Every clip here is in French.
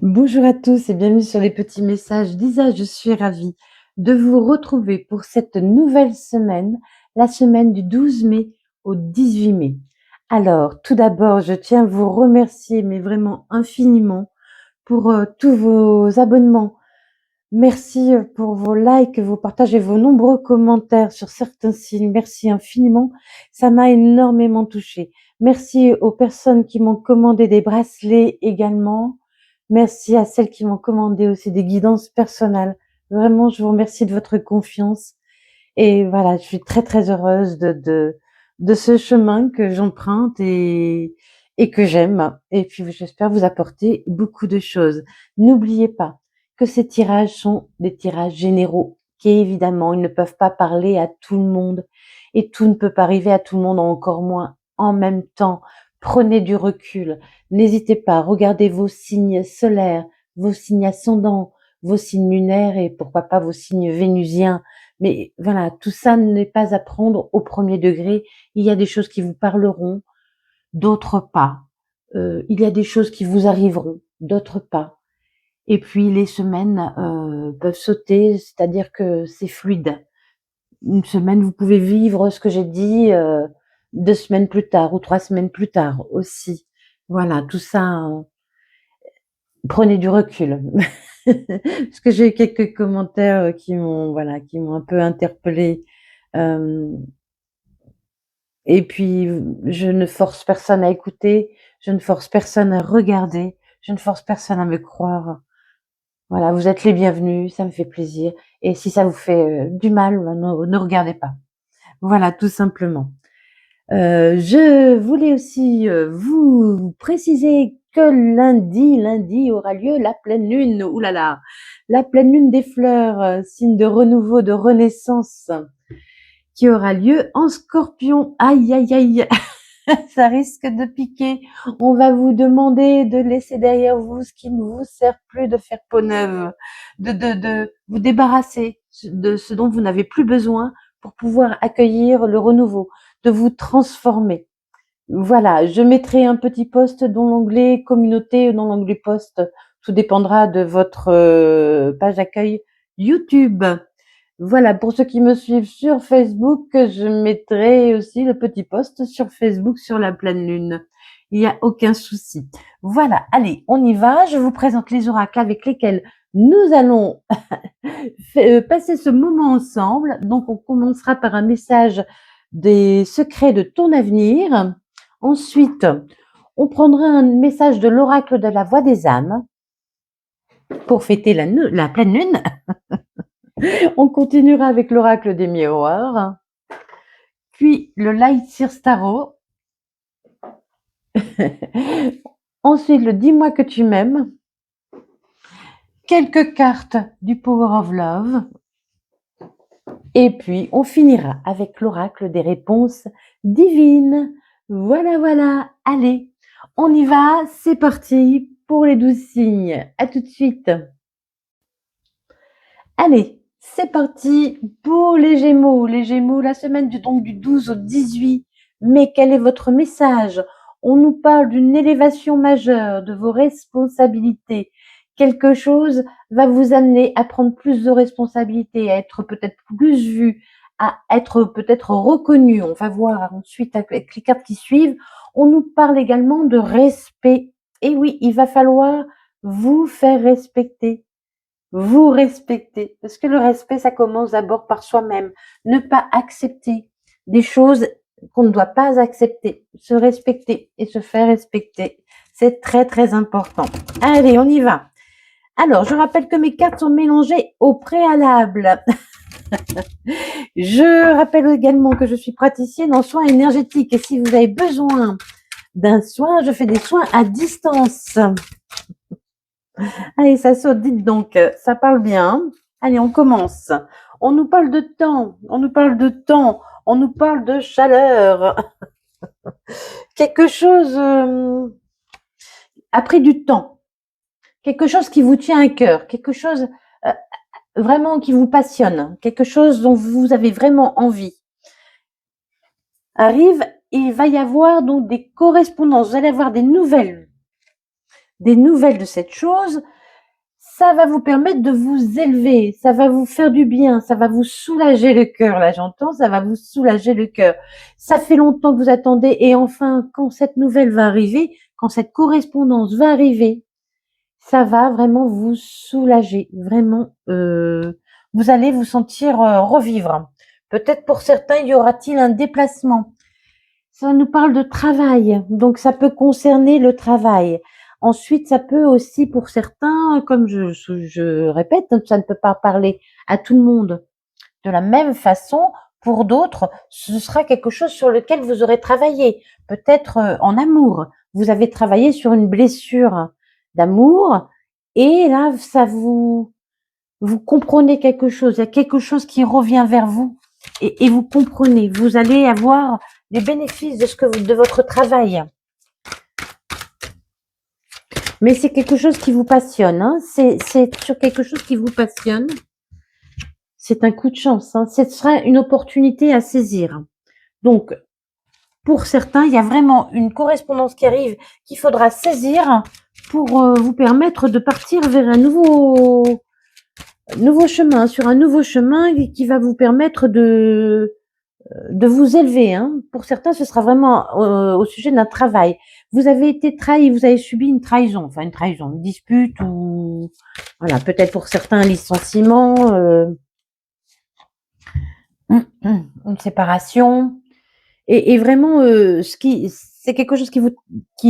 Bonjour à tous et bienvenue sur les petits messages d'Isa. Je suis ravie de vous retrouver pour cette nouvelle semaine, la semaine du 12 mai au 18 mai. Alors, tout d'abord, je tiens à vous remercier, mais vraiment infiniment, pour tous vos abonnements. Merci pour vos likes, vos partages et vos nombreux commentaires sur certains sites. Merci infiniment. Ça m'a énormément touchée. Merci aux personnes qui m'ont commandé des bracelets également. Merci à celles qui m'ont commandé aussi des guidances personnelles. Vraiment, je vous remercie de votre confiance. Et voilà, je suis très, très heureuse de ce chemin que j'emprunte et que j'aime. Et puis, j'espère vous apporter beaucoup de choses. N'oubliez pas que ces tirages sont des tirages généraux, qu'évidemment, ils ne peuvent pas parler à tout le monde et tout ne peut pas arriver à tout le monde, encore moins en même temps. Prenez du recul. N'hésitez pas, regardez vos signes solaires, vos signes ascendants, vos signes lunaires et pourquoi pas vos signes vénusiens. Mais voilà, tout ça n'est pas à prendre au premier degré. Il y a des choses qui vous parleront, d'autres pas. Il y a des choses qui vous arriveront, d'autres pas. Et puis les semaines peuvent sauter, c'est-à-dire que c'est fluide. Une semaine, vous pouvez vivre ce que j'ai dit 2 semaines plus tard ou 3 semaines plus tard aussi. Voilà, tout ça, prenez du recul. Parce que j'ai eu quelques commentaires qui m'ont un peu interpellée. Et puis, je ne force personne à écouter, je ne force personne à regarder, je ne force personne à me croire. Voilà, vous êtes les bienvenus, ça me fait plaisir. Et si ça vous fait du mal, ne regardez pas. Voilà, tout simplement. Je voulais aussi vous préciser que lundi aura lieu la pleine lune. Ouh là là, la pleine lune des fleurs, signe de renouveau, de renaissance, qui aura lieu en Scorpion. Aïe, aïe, aïe. Ça risque de piquer. On va vous demander de laisser derrière vous ce qui ne vous sert plus, de faire peau neuve, de vous débarrasser de ce dont vous n'avez plus besoin pour pouvoir accueillir le renouveau, de vous transformer. Voilà, je mettrai un petit post dans l'onglet communauté ou dans l'onglet post. Tout dépendra de votre page d'accueil YouTube. Voilà, pour ceux qui me suivent sur Facebook, je mettrai aussi le petit post sur Facebook sur la pleine lune. Il n'y a aucun souci. Voilà, allez, on y va. Je vous présente les oracles avec lesquels nous allons passer ce moment ensemble. Donc, on commencera par un message des secrets de ton avenir. Ensuite, on prendra un message de l'oracle de la voix des âmes pour fêter la pleine lune. On continuera avec l'oracle des miroirs, puis le Light Seer Tarot. Ensuite, le Dis-moi que tu m'aimes. Quelques cartes du Power of Love. Et puis, on finira avec l'oracle des réponses divines. Voilà, voilà. Allez, on y va. C'est parti pour les 12 signes. À tout de suite. Allez, c'est parti pour les Gémeaux. Les Gémeaux, la semaine du 12 au 18 mai. Quel est votre message? On nous parle d'une élévation majeure de vos responsabilités. Quelque chose va vous amener à prendre plus de responsabilités, à être peut-être plus vu, à être peut-être reconnu. On va voir ensuite avec les cartes qui suivent. On nous parle également de respect. Et oui, il va falloir vous faire respecter. Vous respecter. Parce que le respect, ça commence d'abord par soi-même. Ne pas accepter des choses qu'on ne doit pas accepter. Se respecter et se faire respecter. C'est très, très important. Allez, on y va. Alors, je rappelle que mes cartes sont mélangées au préalable. Je rappelle également que je suis praticienne en soins énergétiques. Et si vous avez besoin d'un soin, je fais des soins à distance. Allez, ça saute, dites donc, ça parle bien. Allez, on commence. On nous parle de temps, on nous parle de temps, on nous parle de chaleur. Quelque chose a pris du temps. Quelque chose qui vous tient à cœur, quelque chose vraiment qui vous passionne, quelque chose dont vous avez vraiment envie. Arrive, il va y avoir donc des correspondances, vous allez avoir des nouvelles des nouvelles de cette chose, ça va vous permettre de vous élever, ça va vous faire du bien, ça va vous soulager le cœur. Là, j'entends, ça va vous soulager le cœur. Ça fait longtemps que vous attendez et enfin, quand cette nouvelle va arriver, quand cette correspondance va arriver, ça va vraiment vous soulager. Vraiment, vous allez vous sentir revivre. Peut-être pour certains, y aura-t-il un déplacement. Ça nous parle de travail, donc ça peut concerner le travail. Ensuite, ça peut aussi, pour certains, comme je répète, ça ne peut pas parler à tout le monde de la même façon. Pour d'autres, ce sera quelque chose sur lequel vous aurez travaillé, peut-être en amour. Vous avez travaillé sur une blessure d'amour et là, ça vous comprenez quelque chose. Il y a quelque chose qui revient vers vous et vous comprenez. Vous allez avoir les bénéfices de votre travail. Mais c'est quelque chose qui vous passionne. Hein. C'est sur quelque chose qui vous passionne. C'est un coup de chance. Hein. Ce sera une opportunité à saisir. Donc, pour certains, il y a vraiment une correspondance qui arrive qu'il faudra saisir pour vous permettre de partir vers un nouveau chemin, sur un nouveau chemin qui va vous permettre de vous élever. Hein. Pour certains, ce sera vraiment au sujet d'un travail. Vous avez été trahi, vous avez subi une trahison, une dispute ou voilà, peut-être pour certains un licenciement, une séparation. Et vraiment, c'est quelque chose qui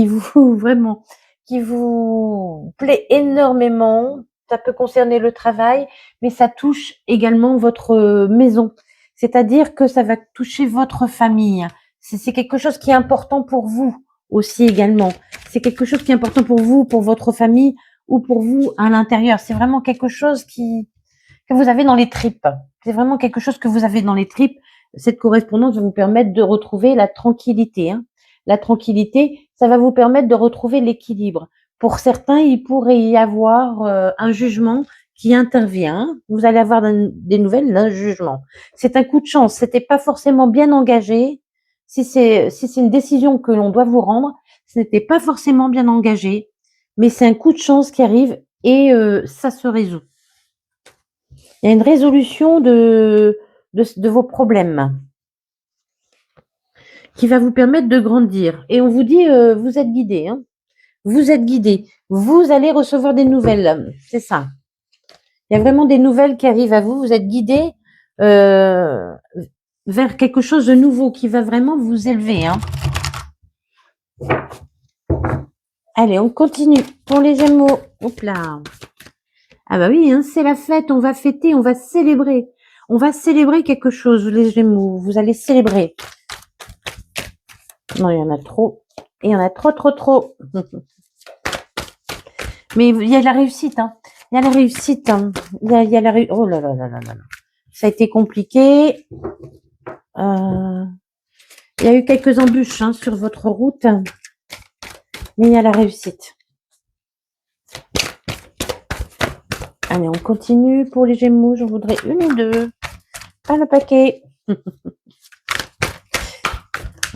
vous vraiment, qui vous plaît énormément. Ça peut concerner le travail, mais ça touche également votre maison. C'est-à-dire que ça va toucher votre famille. C'est quelque chose qui est important pour vous aussi également. C'est quelque chose qui est important pour vous, pour votre famille ou pour vous à l'intérieur. C'est vraiment quelque chose que vous avez dans les tripes. C'est vraiment quelque chose que vous avez dans les tripes. Cette correspondance va vous permettre de retrouver la tranquillité. Hein. La tranquillité, ça va vous permettre de retrouver l'équilibre. Pour certains, il pourrait y avoir un jugement qui intervient. Vous allez avoir des nouvelles d'un jugement. C'est un coup de chance. C'était pas forcément bien engagé. Si c'est une décision que l'on doit vous rendre, ce n'était pas forcément bien engagé, mais c'est un coup de chance qui arrive et ça se résout. Il y a une résolution de vos problèmes qui va vous permettre de grandir. Et on vous dit, vous êtes guidé. Hein. Vous êtes guidé. Vous allez recevoir des nouvelles. C'est ça. Il y a vraiment des nouvelles qui arrivent à vous. Vous êtes guidé vers quelque chose de nouveau qui va vraiment vous élever. Hein. Allez, on continue. Pour les Gémeaux. Hop là. Ah bah oui, hein, c'est la fête. On va fêter, on va célébrer. On va célébrer quelque chose, les Gémeaux. Vous allez célébrer. Non, il y en a trop. Il y en a trop. Mais il y a la réussite. Hein. Il y a la réussite. Hein. Il y a la réussite. Oh là là là là là. Ça a été compliqué. Il y a eu quelques embûches hein, sur votre route. Mais il y a la réussite. Allez, on continue. Pour les Gémeaux, j'en voudrais une ou deux. Pas le paquet.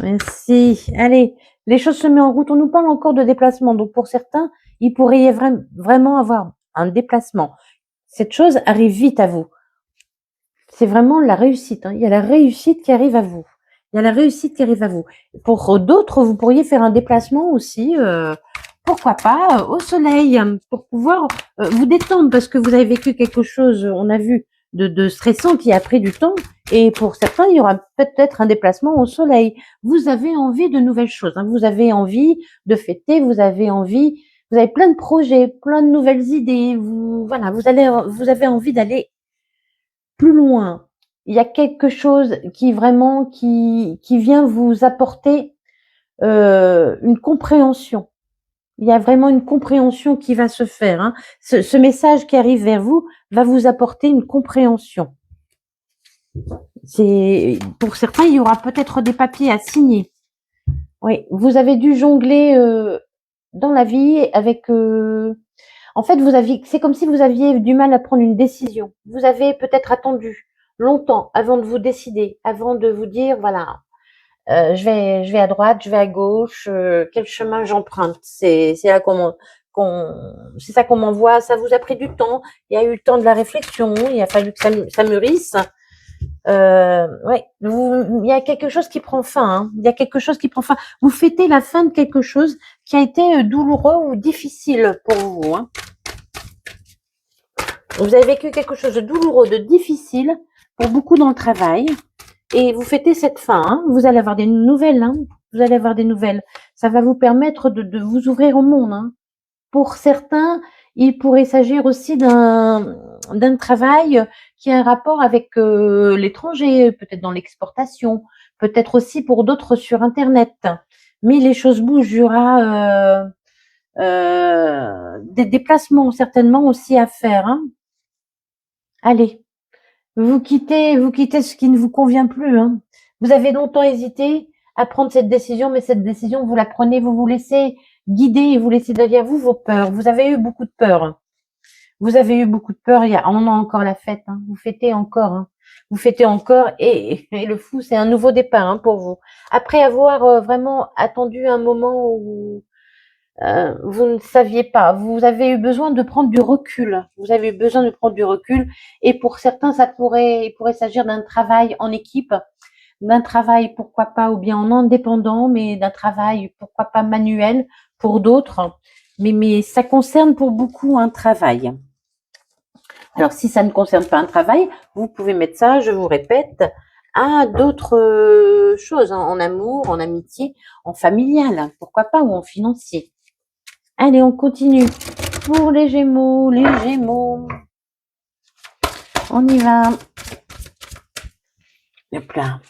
Merci. Allez, les choses se mettent en route. On nous parle encore de déplacement. Donc, pour certains, il pourrait y avoir vraiment avoir un déplacement. Cette chose arrive vite à vous. C'est vraiment la réussite. Hein. Il y a la réussite qui arrive à vous. Il y a la réussite qui arrive à vous. Pour d'autres, vous pourriez faire un déplacement aussi, pourquoi pas, au soleil, pour pouvoir vous détendre, parce que vous avez vécu quelque chose, on a vu, de stressant qui a pris du temps. Et pour certains, il y aura peut-être un déplacement au soleil. Vous avez envie de nouvelles choses. Hein. Vous avez envie de fêter, vous avez plein de projets, plein de nouvelles idées. Vous avez envie d'aller plus loin. Il y a quelque chose qui vraiment qui vient vous apporter une compréhension. Il y a vraiment une compréhension qui va se faire. Hein. Ce message qui arrive vers vous va vous apporter une compréhension. Pour certains, il y aura peut-être des papiers à signer. Oui, vous avez dû jongler dans la vie avec. En fait, c'est comme si vous aviez du mal à prendre une décision. Vous avez peut-être attendu longtemps avant de vous décider, avant de vous dire voilà, je vais à droite, je vais à gauche, quel chemin j'emprunte. C'est là c'est ça qu'on m'envoie. Ça vous a pris du temps. Il y a eu le temps de la réflexion. Il a fallu que ça mûrisse. Ouais, il y a quelque chose qui prend fin. Hein. Il y a quelque chose qui prend fin. Vous fêtez la fin de quelque chose qui a été douloureux ou difficile pour vous. Hein. Vous avez vécu quelque chose de douloureux, de difficile pour beaucoup dans le travail. Et vous fêtez cette fin. Hein. Vous allez avoir des nouvelles. Hein. Vous allez avoir des nouvelles. Ça va vous permettre de vous ouvrir au monde. Hein. Pour certains, il pourrait s'agir aussi d'un travail qui a un rapport avec l'étranger, peut-être dans l'exportation, peut-être aussi pour d'autres sur Internet. Mais les choses bougent, il y aura des déplacements certainement aussi à faire. Hein. Allez, vous quittez ce qui ne vous convient plus. Hein. Vous avez longtemps hésité à prendre cette décision, mais cette décision, vous la prenez, vous vous laissez guider et vous laissez derrière vous vos peurs. Vous avez eu beaucoup de peur. Vous avez eu beaucoup de peur. On a encore la fête. Hein. Vous fêtez encore. Hein. Vous fêtez encore. Et le fou, c'est un nouveau départ hein, pour vous. Après avoir vraiment attendu un moment où vous ne saviez pas. Vous avez eu besoin de prendre du recul. Vous avez eu besoin de prendre du recul. Et pour certains, il pourrait s'agir d'un travail en équipe, d'un travail pourquoi pas ou bien en indépendant, mais d'un travail pourquoi pas manuel pour d'autres. Mais ça concerne pour beaucoup un travail. Alors si ça ne concerne pas un travail, vous pouvez mettre ça, je vous répète, à d'autres choses, hein, en amour, en amitié, en familial, pourquoi pas, ou en financier. Allez, on continue. Pour les Gémeaux, on y va. Hop là.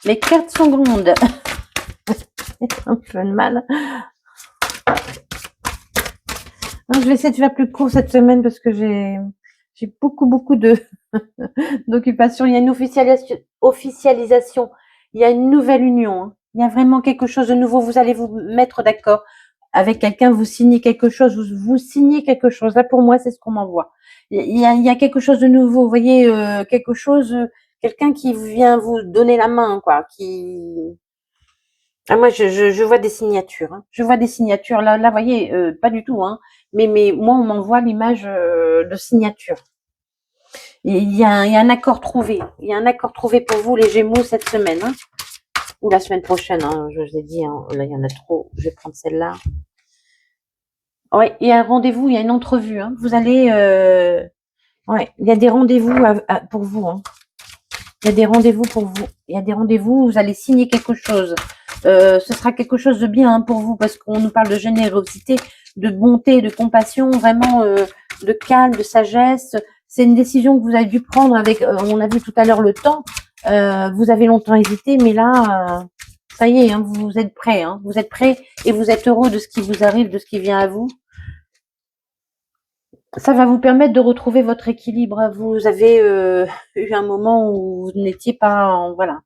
Les cartes sont grandes. Un peu de mal. Non, je vais essayer de faire plus court cette semaine parce que j'ai beaucoup de d'occupation. Il y a une officialisation. Il y a une nouvelle union. Hein. Il y a vraiment quelque chose de nouveau. Vous allez vous mettre d'accord avec quelqu'un. Vous signez quelque chose. Vous signez quelque chose. Là, pour moi, c'est ce qu'on m'envoie. Il y a quelque chose de nouveau. Vous voyez, quelque chose, quelqu'un qui vient vous donner la main, quoi. Ah, moi, je vois des signatures. Hein. Je vois des signatures. Là, vous voyez, pas du tout. Hein. Mais moi, on m'envoie l'image de signature. Il y a un accord trouvé. Il y a un accord trouvé pour vous, les Gémeaux, cette semaine. Hein. Ou la semaine prochaine, hein, je vous ai dit. Hein. Là, il y en a trop. Je vais prendre celle-là. Ouais, il y a un rendez-vous, il y a une entrevue. Hein. Vous allez... ouais, il y a des rendez-vous pour vous. Hein. Il y a des rendez-vous pour vous. Il y a des rendez-vous, vous allez signer quelque chose. Ce sera quelque chose de bien hein, pour vous parce qu'on nous parle de générosité, de bonté, de compassion, vraiment de calme, de sagesse. C'est une décision que vous avez dû prendre avec, on a vu tout à l'heure le temps. Vous avez longtemps hésité, mais là, ça y est, hein, vous êtes prêts. Hein, vous êtes prêts et vous êtes heureux de ce qui vous arrive, de ce qui vient à vous. Ça va vous permettre de retrouver votre équilibre. Vous avez eu un moment où vous n'étiez pas, voilà,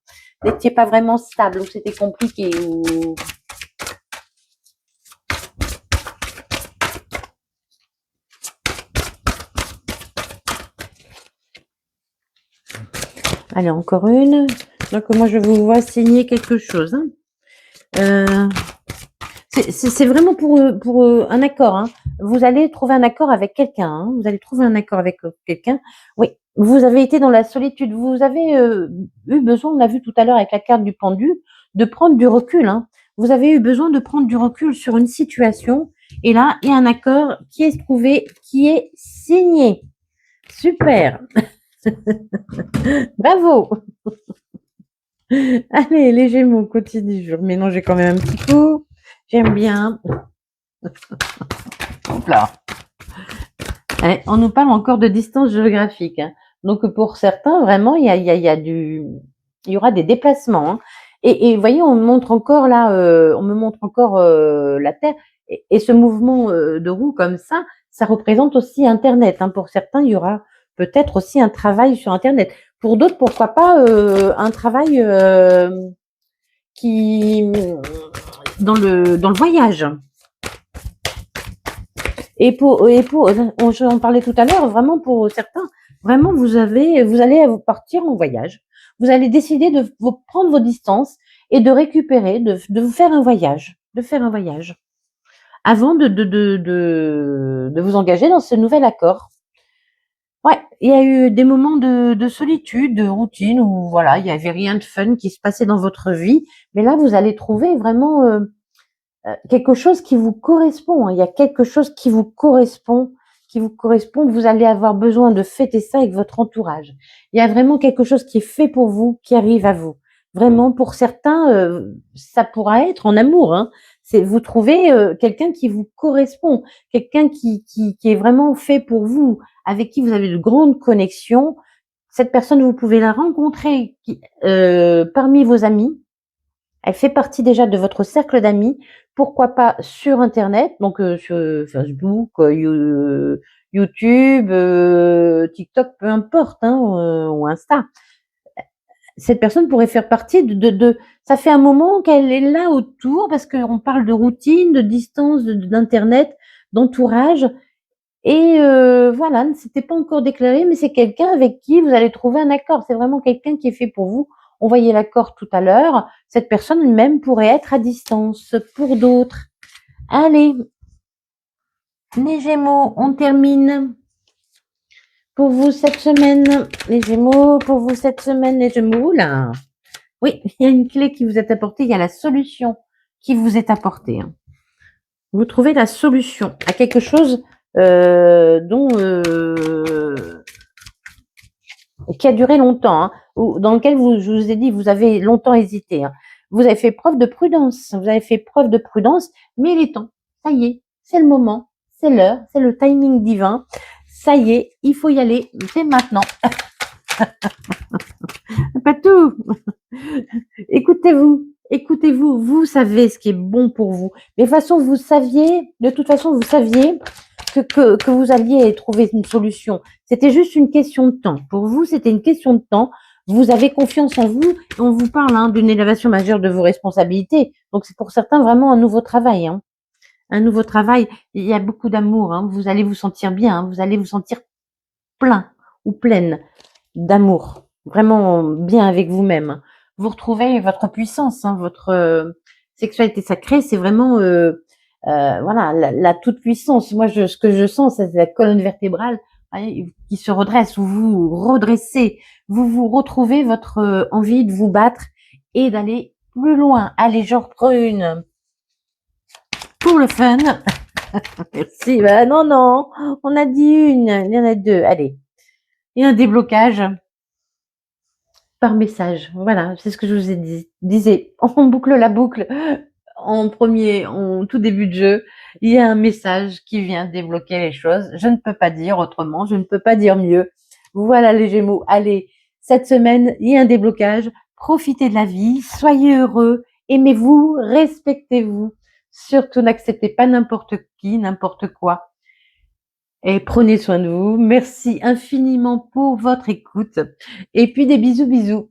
n'étiez pas vraiment stable, où c'était compliqué. Où... Allez, encore une. Donc moi, je vous vois signer quelque chose. Hein. C'est vraiment pour un accord. Hein. Vous allez trouver un accord avec quelqu'un. Hein. Vous allez trouver un accord avec quelqu'un. Oui, vous avez été dans la solitude. Vous avez eu besoin, on l'a vu tout à l'heure avec la carte du pendu, de prendre du recul. Hein. Vous avez eu besoin de prendre du recul sur une situation. Et là, il y a un accord qui est trouvé, qui est signé. Super. Bravo. Allez, les Gémeaux, continue. Je vais mélanger quand même un petit coup. J'aime bien. Hop là. Allez, on nous parle encore de distance géographique. Hein. Donc pour certains, vraiment, il y aura des déplacements. Hein. Et vous voyez, on me montre encore là, la Terre. Et ce mouvement de roue comme ça représente aussi Internet. Hein. Pour certains, il y aura peut-être aussi un travail sur Internet. Pour d'autres, pourquoi pas un travail qui dans le voyage. Et on parlait tout à l'heure, vraiment pour certains, vraiment vous allez partir en voyage. Vous allez décider de prendre vos distances et de récupérer, de vous faire un voyage. de faire un voyage avant de vous engager dans ce nouvel accord. Ouais, il y a eu des moments de solitude, de routine où voilà, il y avait rien de fun qui se passait dans votre vie, mais là vous allez trouver vraiment quelque chose qui vous correspond, hein. Il y a quelque chose qui vous correspond. Vous allez avoir besoin de fêter ça avec votre entourage. Il y a vraiment quelque chose qui est fait pour vous, qui arrive à vous. Vraiment, pour certains, ça pourra être en amour, hein. C'est vous trouvez quelqu'un qui vous correspond, quelqu'un qui est vraiment fait pour vous, avec qui vous avez de grandes connexions. Cette personne, vous pouvez la rencontrer parmi vos amis. Elle fait partie déjà de votre cercle d'amis. Pourquoi pas sur internet, donc sur Facebook, YouTube, TikTok, peu importe, hein, ou Insta. Cette personne pourrait faire partie de ça fait un moment qu'elle est là autour parce qu'on parle de routine, de distance, d'internet, d'entourage et voilà, c'était pas encore déclaré, mais c'est quelqu'un avec qui vous allez trouver un accord. C'est vraiment quelqu'un qui est fait pour vous. On voyait l'accord tout à l'heure. Cette personne elle-même pourrait être à distance pour d'autres. Allez, les Gémeaux, on termine pour vous cette semaine. Les Gémeaux, pour vous cette semaine, les Gémeaux. Là, oui, il y a une clé qui vous est apportée. Il y a la solution qui vous est apportée, hein. Vous trouvez la solution à quelque chose dont qui a duré longtemps, hein, dans lequel je vous ai dit, vous avez longtemps hésité, hein. Vous avez fait preuve de prudence, mais il est temps. Ça y est, c'est le moment, c'est l'heure, c'est le timing divin. Ça y est, il faut y aller, c'est maintenant. Pas tout. Écoutez-vous, vous savez ce qui est bon pour vous. De toute façon, vous saviez que vous alliez trouver une solution. C'était juste une question de temps. Pour vous, c'était une question de temps. Vous avez confiance en vous. Et on vous parle, hein, d'une élévation majeure de vos responsabilités. Donc, c'est pour certains vraiment un nouveau travail, hein. Un nouveau travail. Il y a beaucoup d'amour, hein. Vous allez vous sentir bien, hein. Vous allez vous sentir plein ou pleine d'amour. Vraiment bien avec vous-même. Vous retrouvez votre puissance, hein, votre sexualité sacrée, c'est vraiment voilà la toute puissance. Moi, ce que je sens, c'est la colonne vertébrale, voyez, qui se redresse. Vous vous redressez, vous retrouvez votre envie de vous battre et d'aller plus loin. Allez, j'en reprends une pour le fun. Merci. Bah, non, on a dit une, il y en a deux. Allez, et un déblocage par message. Voilà, c'est ce que je vous ai disais. On boucle la boucle en tout début de jeu. Il y a un message qui vient débloquer les choses. Je ne peux pas dire autrement, je ne peux pas dire mieux. Voilà les Gémeaux. Allez, cette semaine, il y a un déblocage. Profitez de la vie, soyez heureux, aimez-vous, respectez-vous. Surtout n'acceptez pas n'importe qui, n'importe quoi. Et prenez soin de vous. Merci infiniment pour votre écoute. Et puis des bisous, bisous.